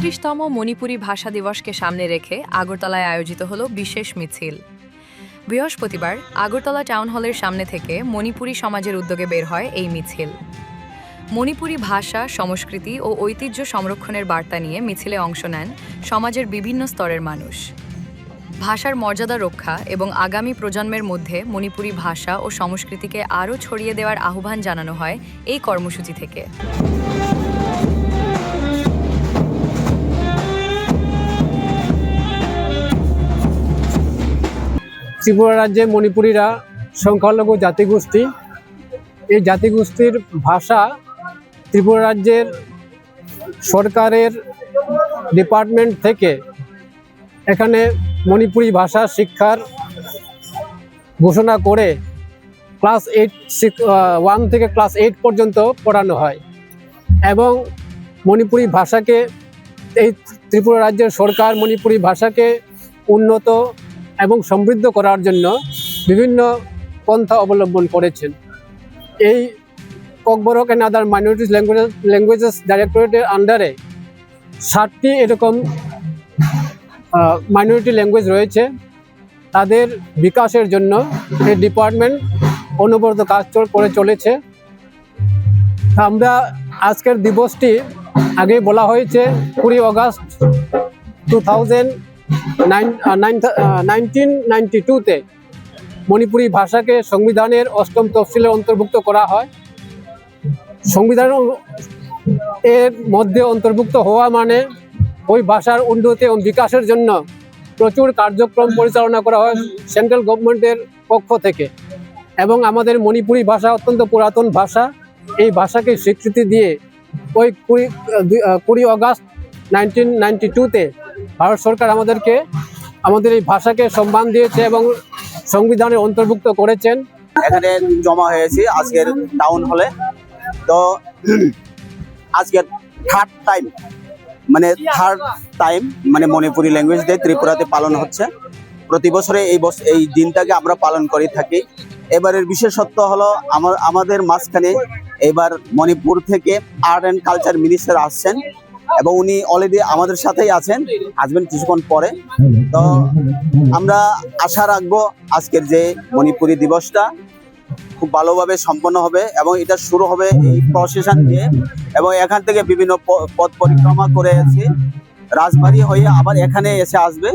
৩৫তম মণিপুরী ভাষা দিবসকে সামনে রেখে আগরতলায় আয়োজিত হলো বিশেষ মিছিল। বৃহস্পতিবার আগরতলা টাউন হলের সামনে থেকে মণিপুরী সমাজের উদ্যোগে বের হয় এই মিছিল। মণিপুরী ভাষা, সংস্কৃতি ও ঐতিহ্য সংরক্ষণের বার্তা নিয়ে মিছিলে অংশ নেন সমাজের বিভিন্ন স্তরের মানুষ। ভাষার মর্যাদা রক্ষা এবং আগামী প্রজন্মের মধ্যে মণিপুরী ভাষা ও সংস্কৃতিকে আরও ছড়িয়ে দেওয়ার আহ্বান জানানো হয় এই কর্মসূচি থেকে। ত্রিপুরা রাজ্যে মণিপুরীরা সংখ্যালঘু জাতিগোষ্ঠী। এই জাতিগোষ্ঠীর ভাষা ত্রিপুরা রাজ্যের সরকারের ডিপার্টমেন্ট থেকে এখানে মণিপুরী ভাষা শিক্ষার ঘোষণা করে ক্লাস 1 থেকে ক্লাস 8 পর্যন্ত পড়ানো হয় এবং মণিপুরী ভাষাকে এই ত্রিপুরা রাজ্যের সরকার মণিপুরী ভাষাকে উন্নত এবং সমৃদ্ধ করার জন্য বিভিন্ন পন্থা অবলম্বন করেছেন। এই Kokborok and other minorities languages ডাইরেক্টরেটের আন্ডারে 7টি এরকম মাইনরিটি ল্যাঙ্গুয়েজ রয়েছে। তাদের বিকাশের জন্য এই ডিপার্টমেন্ট অনবরত কাজ করে চলেছে। আমরা আজকের দিবসটি আগে বলা হয়েছে 20 অগাস্ট 1992-তে মণিপুরী ভাষাকে সংবিধানের 8ম তফসিলে অন্তর্ভুক্ত করা হয়। সংবিধান এর মধ্যে অন্তর্ভুক্ত হওয়া মানে ওই ভাষার উন্নতি এবং বিকাশের জন্য প্রচুর কার্যক্রম পরিচালনা করা হয় সেন্ট্রাল গভর্নমেন্টের পক্ষ থেকে। এবং আমাদের মণিপুরী ভাষা অত্যন্ত পুরাতন ভাষা। এই ভাষাকে স্বীকৃতি দিয়ে ওই 20 অগাস্ট 1992-তে ভারত সরকার আমাদের এই ভাষাকে সম্মান দিয়েছে এবং সংবিধানে অন্তর্ভুক্ত করেছেন। এখানে জমা হয়েছি আজকের টাউন হলে। তো আজকের থার্ড টাইম মানে মণিপুরি ল্যাঙ্গুয়েজ ডে ত্রিপুরাতে পালন হচ্ছে। প্রতি বছরে এই দিনটাকে আমরা পালন করে থাকি। এবারের বিশেষত্ব হলো আমাদের মাঝখানে এবার মণিপুর থেকে আর্ট অ্যান্ড কালচার মিনিস্টার আসছেন এবং উনি অলরেডি আমাদের সাথেই আসবেন কিছুক্ষণ পরে। তো আমরা আশা রাখবো আজকের যে মণিপুরী দিবসটা খুব ভালোভাবে সম্পন্ন হবে এবং এটা শুরু হবে এই প্রসেশন দিয়ে এবং এখান থেকে বিভিন্ন পথ পরিক্রমা করে এসে রাজবাড়ি হয়ে আবার এখানে এসে আসবে